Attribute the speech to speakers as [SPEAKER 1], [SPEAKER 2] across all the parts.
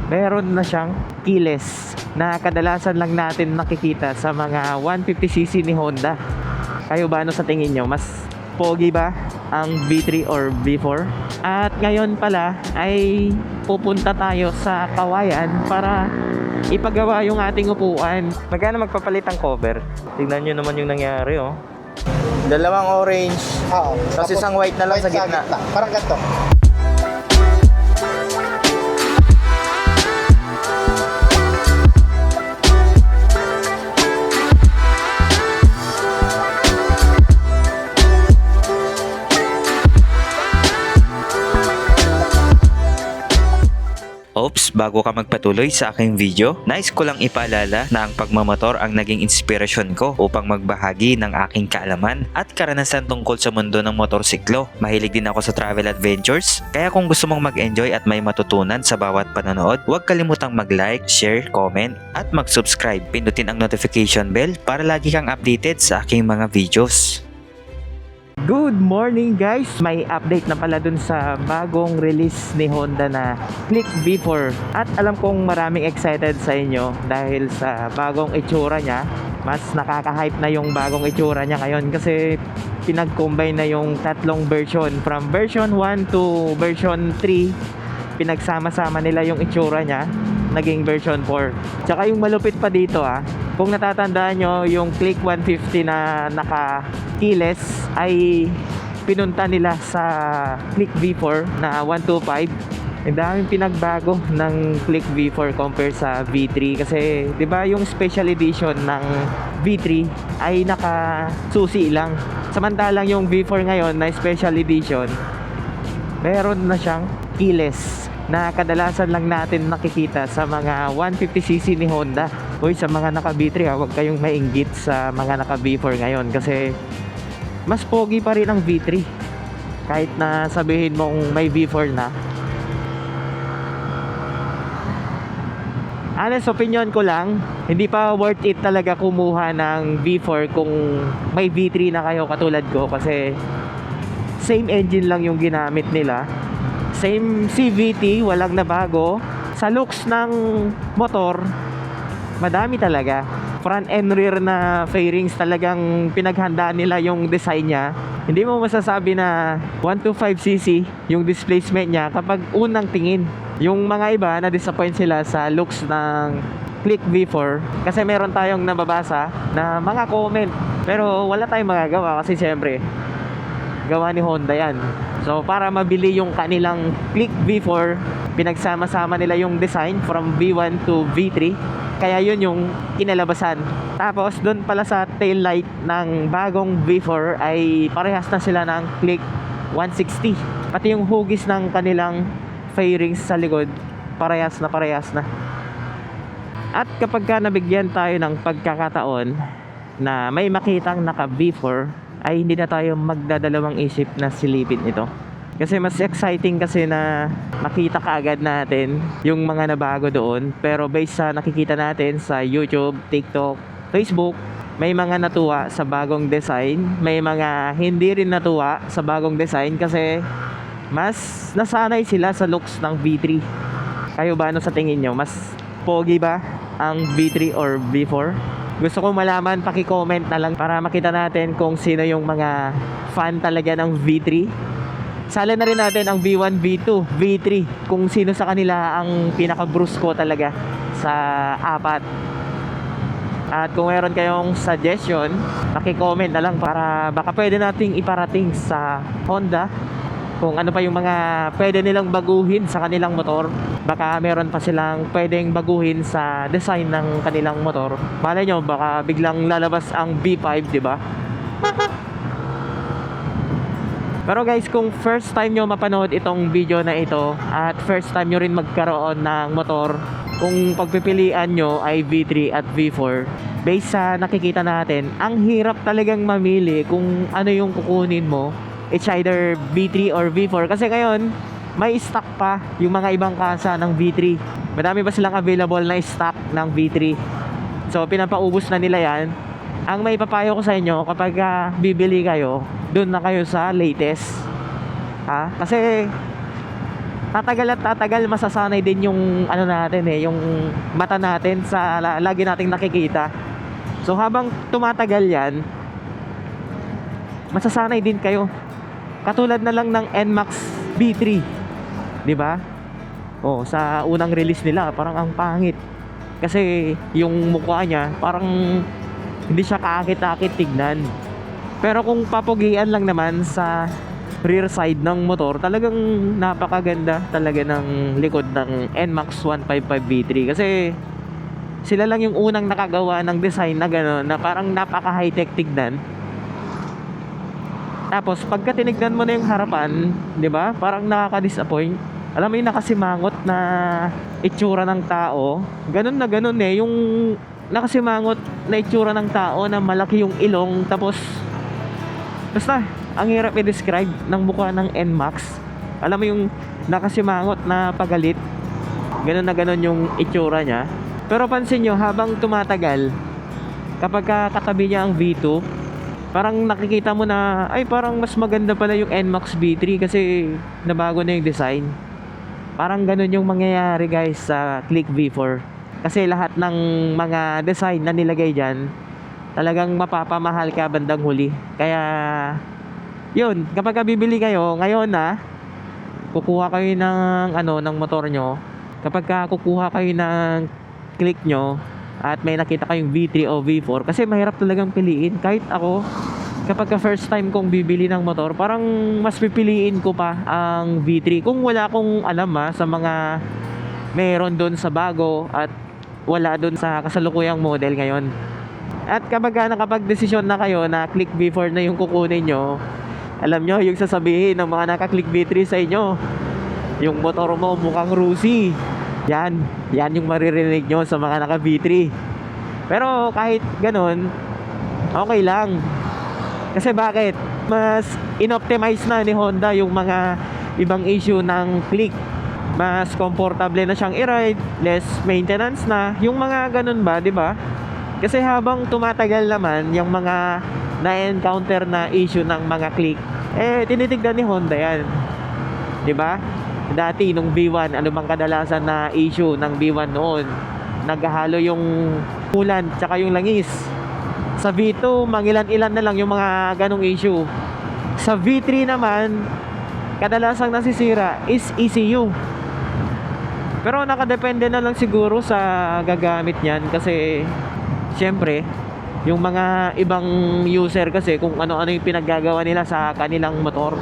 [SPEAKER 1] meron na siyang keyless na kadalasan lang natin nakikita sa mga 150cc ni Honda. Kayo ba, ano sa tingin nyo? Mas pogi ba ang V3 or V4? At ngayon pala ay pupunta tayo sa Kawayan para ipagawa yung ating upuan. Magkano magpapalit ang cover? Tignan nyo naman yung nangyari, oh.
[SPEAKER 2] Dalawang orange,
[SPEAKER 3] Oo.
[SPEAKER 2] tapos isang white na lang sa gitna.
[SPEAKER 3] Parang ganito.
[SPEAKER 4] Oops, bago ka magpatuloy sa aking video, nais ko lang ipaalala na ang pagmamotor ang naging inspirasyon ko upang magbahagi ng aking kaalaman at karanasan tungkol sa mundo ng motorsiklo. Mahilig din ako sa travel adventures, kaya kung gusto mong mag-enjoy at may matutunan sa bawat panonood, huwag kalimutang mag-like, share, comment at mag-subscribe. Pindutin ang notification bell para lagi kang updated sa aking mga videos.
[SPEAKER 1] Good morning guys! May update na pala dun sa bagong release ni Honda na Click V4. At alam kong maraming excited sa inyo dahil sa bagong itsura niya. Mas nakaka-hype na yung bagong itsura niya ngayon kasi pinag-combine na yung tatlong version. From version 1 to version 3, pinagsama-sama nila yung itsura niya, naging version 4. Tsaka yung malupit pa dito kung natatandaan nyo, yung Click 150 na naka-keyless ay pinunta nila sa Click V4 na 125. Ang daming pinagbago ng Click V4 compare sa V3 kasi 'di ba yung special edition ng V3 ay naka-susi lang. Samantalang yung V4 ngayon na special edition, meron na siyang keyless na kadalasan lang natin nakikita sa mga 150cc ni Honda. Uy, sa mga naka V3 huwag kayong mainggit sa mga naka V4 ngayon kasi mas pogi pa rin ang V3 kahit na sabihin mong may V4 na. Honest opinion ko lang, hindi pa worth it talaga kumuha ng V4 kung may V3 na kayo katulad ko kasi same engine lang yung ginamit nila, same CVT, walang nabago. Sa looks ng motor, madami talaga. Front and rear na fairings, talagang pinaghandaan nila yung design niya. Hindi mo masasabi na 125cc yung displacement niya kapag unang tingin. Yung mga iba na disappoint sila sa looks ng Click V4 kasi meron tayong nababasa na mga comment, pero wala tayong magagawa kasi siyempre gawa ni Honda yan. So para mabili yung kanilang Click V4, pinagsama-sama nila yung design from V1 to V3. Kaya yun yung kinalabasan. Tapos doon pala sa tail light ng bagong V4 ay parehas na sila ng Click 160. Pati yung hugis ng kanilang fairings sa likod, parehas na. At kapag ka nabigyan tayo ng pagkakataon na may makitang naka V4, ay hindi na tayo magdadalawang isip na silipin ito. Kasi mas exciting kasi na makita kaagad natin yung mga nabago doon. Pero based sa nakikita natin sa YouTube, TikTok, Facebook, may mga natuwa sa bagong design, may mga hindi rin natuwa sa bagong design kasi mas nasanay sila sa looks ng V3. Kayo ba, ano sa tingin nyo? Mas pogi ba ang V3 or V4? Gusto ko malaman, paki-comment na lang para makita natin kung sino yung mga fan talaga ng V3. Sala na rin natin ang V1, V2, V3, kung sino sa kanila ang pinaka-brusko talaga sa apat. At kung meron kayong suggestion, paki-comment na lang para baka pwede nating iparating sa Honda kung ano pa yung mga pwede nilang baguhin sa kanilang motor. Baka meron pa silang pwedeng baguhin sa design ng kanilang motor. Malay nyo, baka biglang lalabas ang V5, di ba? Pero guys, kung first time nyo mapanood itong video na ito at first time nyo rin magkaroon ng motor, kung pagpipilian nyo ay V3 at V4, based sa nakikita natin, ang hirap talagang mamili kung ano yung kukunin mo. It's either V3 or V4 kasi ngayon may stock pa yung mga ibang kasa ng V3. Madami pa silang available na stock ng V3. So pinapaubos na nila yan. Ang may papayo ko sa inyo, kapag bibili kayo, doon na kayo sa latest. Kasi tatagal at tatagal, masasanay din yung ano natin yung mata natin sa lagi nating nakikita. So habang tumatagal yan, masasanay din kayo. Katulad na lang ng NMAX B3, di ba? Oh, sa unang release nila, parang ang pangit. Kasi yung mukha niya, parang hindi siya kaakit-akit tignan. Pero kung papugian lang naman sa rear side ng motor, talagang napakaganda talaga ng likod ng NMAX 155 V3. Kasi sila lang yung unang nakagawa ng design na gano'n, na parang napaka high-tech tignan. Tapos pagka tinignan mo na yung harapan, 'di ba? Parang nakaka-disappoint. Alam mo yung nakasimangot na itsura ng tao. Ganun na ganun yung nakasimangot na itsura ng tao na malaki yung ilong, tapos basta ang hirap i-describe ng mukha ng NMAX. Alam mo yung nakasimangot na pagalit. Ganun na ganun yung itsura niya. Pero pansin nyo, habang tumatagal, kapag katabi niya ang V2, parang nakikita mo na, ay parang mas maganda pala yung NMAX B3 kasi nabago na yung design. Parang ganun yung mangyayari guys sa Click V4. Kasi lahat ng mga design na nilagay dyan, talagang mapapamahal ka bandang huli. Kaya yun, kapag bibili kayo ngayon kukuha kayo ng ng motor nyo, kapag kukuha kayo ng Click nyo at may nakita kayong V3 o V4, kasi mahirap talagang piliin. Kahit ako, kapag first time kong bibili ng motor, parang mas pipiliin ko pa ang V3 kung wala akong alam sa mga meron doon sa bago at wala doon sa kasalukuyang model ngayon. At kapag nakapag-desisyon na kayo na Click V4 na yung kukunin nyo, alam nyo yung sasabihin ng mga naka-Click V3 sa inyo, yung motor mo mukhang Rusi. Yan yung maririnig nyo sa mga naka V3. Pero kahit ganun, okay lang. Kasi bakit? Mas inoptimize na ni Honda yung mga ibang issue ng Click. Mas komportable na siyang i-ride, less maintenance na, yung mga ganun ba, di ba? Kasi habang tumatagal naman yung mga na-encounter na issue ng mga Click, tinitignan ni Honda yan, di ba? Dati nung B1, ano bang kadalasan na issue ng B1 noon? Naghahalo yung ulan tsaka yung langis. Sa V2, mangilan-ilan na lang yung mga ganong issue. Sa V3 naman, kadalasang nasisira is ECU. Pero nakadepende na lang siguro sa gagamit niyan, kasi syempre yung mga ibang user kasi kung ano-ano yung pinaggagawa nila sa kanilang motor.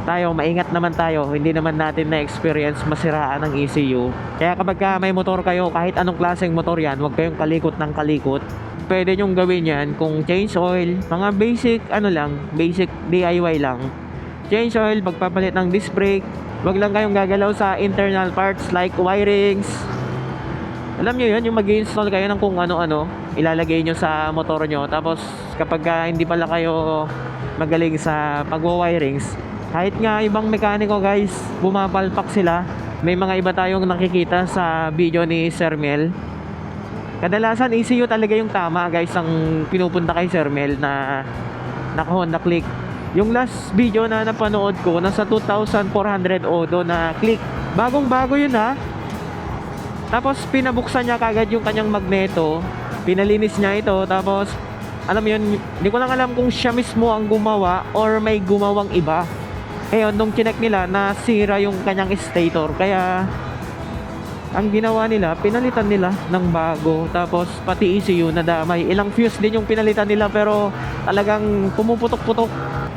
[SPEAKER 1] Tayo, maingat naman tayo, hindi naman natin na-experience masiraan ng ECU. Kaya kapag may motor kayo, kahit anong klaseng motor yan, huwag kayong kalikot ng kalikot. Pwede nyong gawin yan kung change oil, mga basic basic DIY lang. Change oil, pagpapalit ng disc brake, huwag lang kayong gagalaw sa internal parts like wirings. Alam nyo yun, yung mag-install kayo ng kung ano-ano, ilalagay nyo sa motor nyo. Tapos kapag hindi pala kayo magaling sa pag-wirings, kahit nga ibang mekaniko guys, bumapalpak sila. May mga iba tayong nakikita sa video ni Sir Mel. Kadalasan ECU talaga yung tama guys ang pinupunta kay Sir Mel na naka Honda Click. Yung last video na napanood ko, nasa 2,400 odo na Click. Bagong bago yun Tapos pinabuksan niya kagad yung kanyang magneto, pinalinis niya ito, tapos alam mo yun, hindi ko lang alam kung siya mismo ang gumawa or may gumawang iba. Ngayon, nung chinek nila, nasira yung kanyang stator. Kaya, ang ginawa nila, pinalitan nila ng bago. Tapos, pati ECU na damay. Ilang fuse din yung pinalitan nila, pero talagang pumuputok-putok.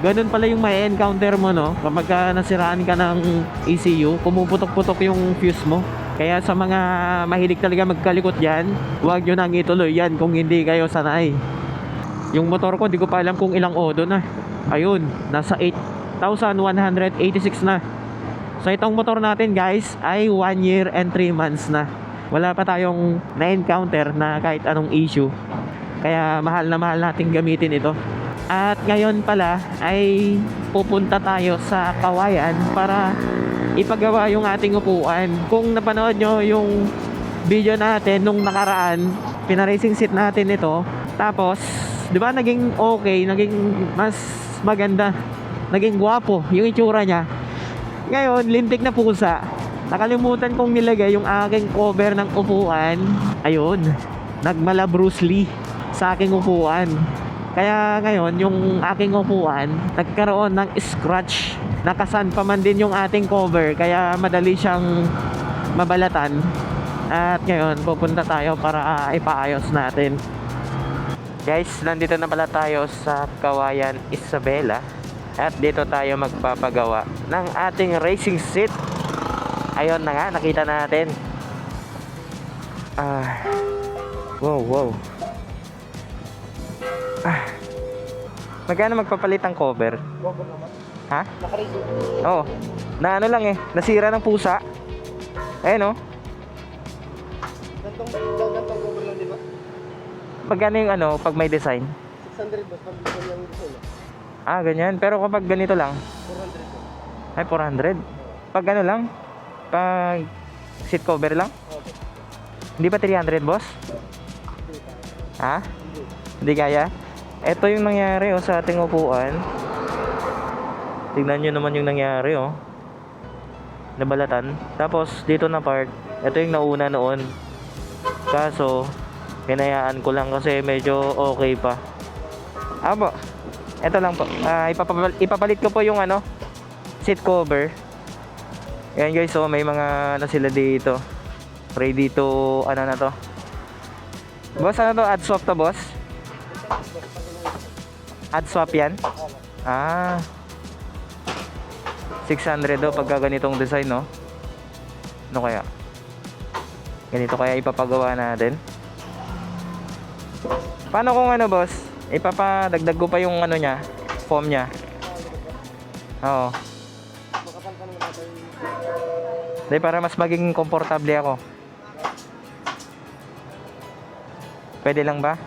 [SPEAKER 1] Ganun pala yung may encounter mo, no? Kapag nasiraan ka ng ECU, pumuputok-putok yung fuse mo. Kaya sa mga mahilig talaga magkalikot yan, huwag nyo nang ituloy yan kung hindi kayo sanay. Yung motor ko, di ko pa alam kung ilang odo na. Ayun, nasa 8,186 na. So itong motor natin guys ay 1 year and 3 months na. Wala pa tayong na-encounter na kahit anong issue. Kaya mahal na mahal natin gamitin ito. At ngayon pala ay pupunta tayo sa Kawayan para ipagawa yung ating upuan. Kung napanood nyo yung video natin nung nakaraan, pina-racing seat natin ito. Tapos, di ba naging okay, naging mas maganda, naging gwapo yung itsura niya. Ngayon, lintik na pusa. Nakalimutan kong nilagay yung aking cover ng upuan. Ayun, nagmala Bruce Lee sa aking upuan. Kaya ngayon, yung aking upuan, nagkaroon ng scratch. Nakasan pa man din yung ating cover, kaya madali siyang mabalatan. At ngayon, pupunta tayo para ipaayos natin. Guys, nandito na pala tayo sa Kawayan Isabela. At dito tayo magpapagawa ng ating racing seat. Ayun na nga, nakita natin. Wow. Magkano magpapalit ang cover? Ha? Oo. Na ano lang nasira ng pusa. Ayun
[SPEAKER 2] Gantong cover lang, di ba?
[SPEAKER 1] Magkano yung pag may design?
[SPEAKER 2] 600 ba? Pag gusto yung design.
[SPEAKER 1] Ganyan. Pero kapag ganito lang?
[SPEAKER 2] 400 ba?
[SPEAKER 1] Ay, 400. Pag ano lang? Pag seat cover lang?
[SPEAKER 2] Okay.
[SPEAKER 1] Hindi ba 300, boss? Ha? Hindi kaya? Ito yung nangyari sa ating upuan. Tignan nyo naman yung nangyari nabalatan. Tapos dito na part, ito yung nauna noon. Kaso hinayaan ko lang kasi medyo okay pa. Po, ito lang po. Ipapalit ko po yung seat cover. Ayan guys, may mga sila dito. Ready to na to. Boss, to? Add swap to, boss? Add swap yan? 600 pagka ganitong design, no? Ano kaya? Ganito kaya ipapagawa natin? Paano kung boss? Ipapadagdag ko pa yung niya, foam niya. Oo. Dahil para mas maging komportable ako. Pwede lang ba?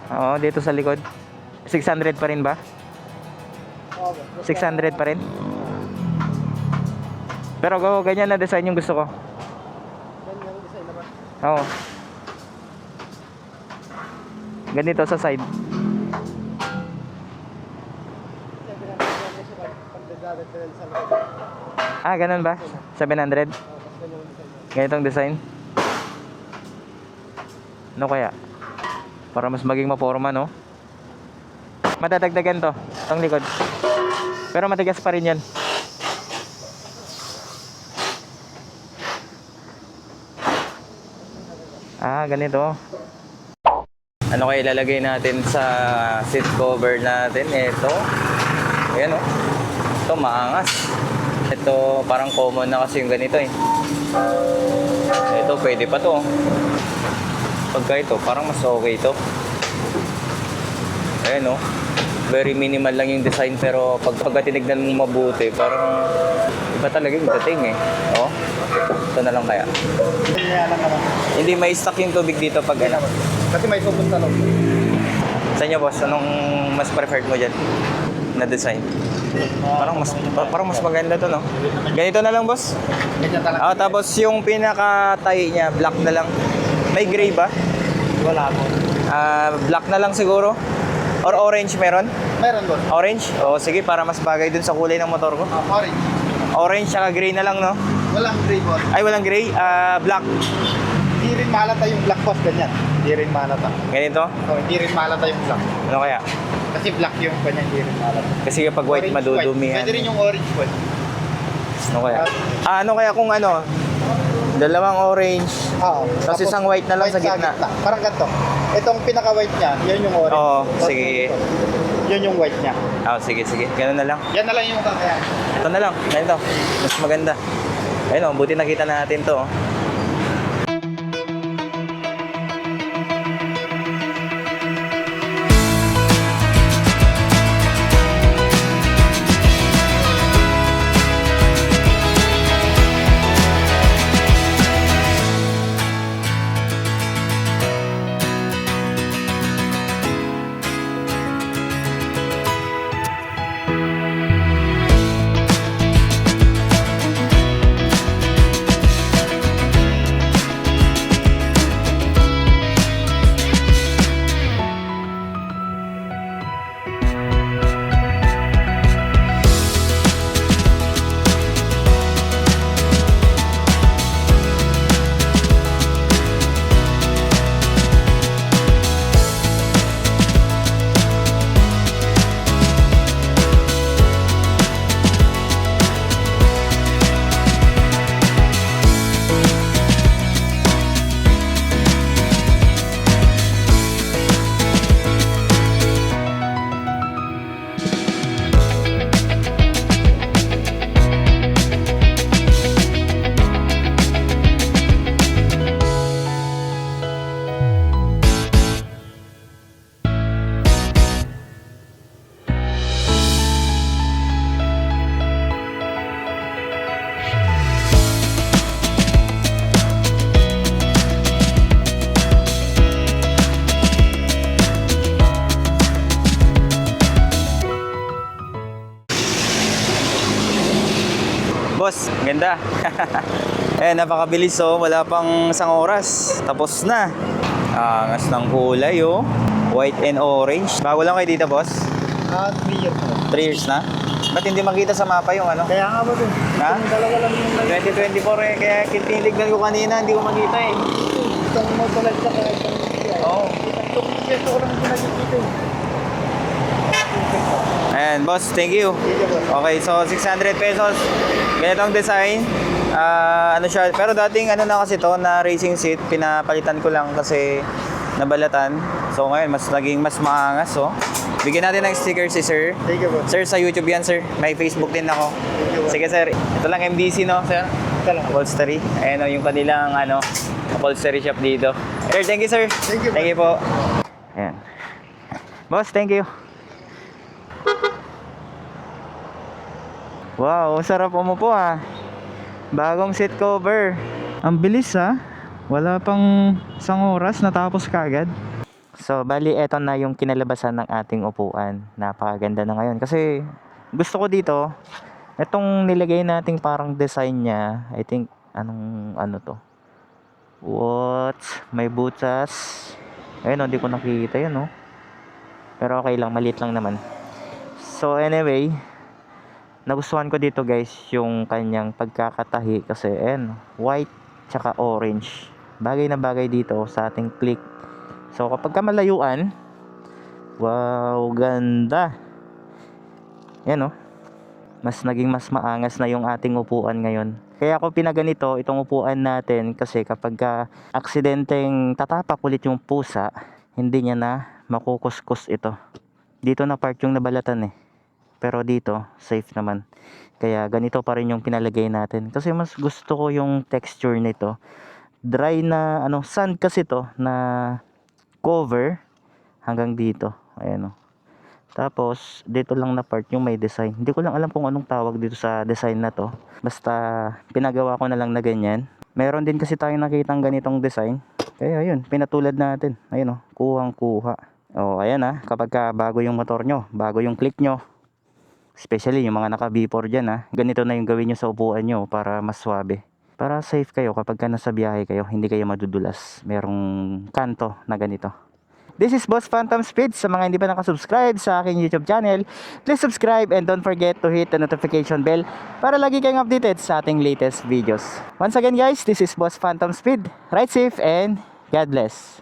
[SPEAKER 1] Oo, dito sa likod. 600 pa rin ba? 600 pa rin? Pero ganyan na design yung gusto ko.
[SPEAKER 2] Ganyan yung design naman.
[SPEAKER 1] Oo. Ganito sa side. Ganun ba? 700? Ganitong design? Ano kaya? Para mas maging maporma, no? Madadagdagan to, itong likod. Pero matigas pa rin yan. Ganito. Ano kaya ilalagay natin sa seat cover natin? Ito. Ayan Ito maangas. Ito parang common na kasi yung ganito Ito pwede pa to. Pagka ito parang mas okay ito. Ayan very minimal lang yung design, pero pagka tinignan mo mabuti, parang iba talaga yung dating ito na lang kaya.
[SPEAKER 2] Ganyan lang naman.
[SPEAKER 1] Hindi may stock yung tubig dito pag
[SPEAKER 2] Kasi may pupunta lang.
[SPEAKER 1] Sa inyo, boss, anong mas preferred mo dyan na design? Parang mas maganda to, no? Ganito na lang, boss.
[SPEAKER 2] Ganyan talaga.
[SPEAKER 1] Tapos yung pinaka-tie niya, black na lang. May gray ba?
[SPEAKER 2] Wala po.
[SPEAKER 1] Black na lang siguro. Or orange meron?
[SPEAKER 2] Meron doon.
[SPEAKER 1] Orange? Sige, para mas bagay dun sa kulay ng motor ko.
[SPEAKER 2] Orange.
[SPEAKER 1] Orange saka gray na lang, no?
[SPEAKER 2] Walang gray boss.
[SPEAKER 1] Ay, walang gray. Black.
[SPEAKER 2] Hindi rin malata yung black boss, ganyan. Hindi rin malata.
[SPEAKER 1] Ganito?
[SPEAKER 2] Hindi rin malata yung black.
[SPEAKER 1] Ano kaya?
[SPEAKER 2] Kasi black yung kanya, hindi rin malata.
[SPEAKER 1] Kasi kapag white,
[SPEAKER 2] Orange,
[SPEAKER 1] madudumihan.
[SPEAKER 2] Pwede rin yung orange boss.
[SPEAKER 1] Ano kaya? Ano kaya kung dalawang orange, tapos isang white na lang sa gitna.
[SPEAKER 2] Parang ganito. Itong pinaka-white niya, yan yung orange.
[SPEAKER 1] Oo,
[SPEAKER 2] Tapos
[SPEAKER 1] sige.
[SPEAKER 2] Yun yung white niya.
[SPEAKER 1] Sige. Ganun na lang.
[SPEAKER 2] Yan na lang yung kakayan.
[SPEAKER 1] Ito na lang. Ganito. Mas maganda. Ayun buti nakita natin to.
[SPEAKER 3] ganda. Napakabilis oh. Wala pang isang oras. Tapos na. Angas ng kulay oh. White and orange. Bago lang kayo dito, boss?
[SPEAKER 2] 3 years na.
[SPEAKER 3] 3 years na? Ba't hindi makita sa mapa yung ano?
[SPEAKER 2] Kaya nga ba din?
[SPEAKER 3] Ha?
[SPEAKER 2] Yung dalawa lang yung
[SPEAKER 3] 2024 kaya tinilignan ko kanina, hindi ko makita eh.
[SPEAKER 2] isang motolag sa kaya isang
[SPEAKER 3] Oo.
[SPEAKER 2] Itong peso ko lang pinagkikita
[SPEAKER 3] Ayan, boss, thank you. Okay, so 600 pesos. Ganitong design. Ano siya, pero dating ano na kasi to na racing seat, pinapalitan ko lang kasi nabalatan. So ngayon, naging mas maangas oh. Bigyan natin ng sticker si sir.
[SPEAKER 2] Thank you, boss.
[SPEAKER 3] Sir, sa YouTube yan, sir. May Facebook din ako. Sige, sir. Ito lang MDC, no, sir?
[SPEAKER 2] Ito lang.
[SPEAKER 3] Upholstery. Ayan, yung kanilang, upholstery shop dito. Sir, thank you, sir.
[SPEAKER 2] Thank you,
[SPEAKER 3] Thank you po. Ayan. Boss, thank you. Wow, sarap umupo ah. Bagong seat cover.
[SPEAKER 1] Ang bilis wala pang isang oras natapos kagad.
[SPEAKER 4] So, bali, eto na yung kinalabasan ng ating upuan. Napakaganda na ngayon. Kasi, gusto ko dito, itong nilagay nating parang design niya, I think, ano to? What? May butas. Ayun, hindi ko nakikita yun, oh. Pero okay lang, maliit lang naman. So, anyway, nagustuhan ko dito, guys, yung kanyang pagkakatahi. Kasi, white, tsaka orange. Bagay na bagay dito sa ating click. So kapag ka malayuan, wow, ganda. Yan oh. Mas maangas na yung ating upuan ngayon. Kaya ako pinaganito itong upuan natin kasi kapag ka aksidenteng tatapak ulit yung pusa, hindi niya na makukuskus ito. Dito na part yung nabalatan eh. Pero dito, safe naman. Kaya ganito pa rin yung pinalagay natin. Kasi mas gusto ko yung texture nito. Dry na, sand kasi to na cover hanggang dito. Ayan o. Tapos, dito lang na part yung may design. Hindi ko lang alam kung anong tawag dito sa design na to. Basta, pinagawa ko na lang na ganyan. Meron din kasi tayong nakitang ganitong design. Kaya yun, pinatulad natin. Ayun o, kuhang-kuha. O, ayan kapag ka bago yung motor nyo, bago yung click nyo, especially yung mga naka V4 dyan ganito na yung gawin nyo sa upuan nyo para mas swabe. Para safe kayo kapag ka nasa biyahe kayo, hindi kayo madudulas. Merong kanto na ganito. This is Boss Phantom Speed. Sa mga hindi pa nakasubscribe sa aking YouTube channel, please subscribe and don't forget to hit the notification bell para lagi kayong updated sa ating latest videos. Once again guys, this is Boss Phantom Speed. Ride safe and God bless.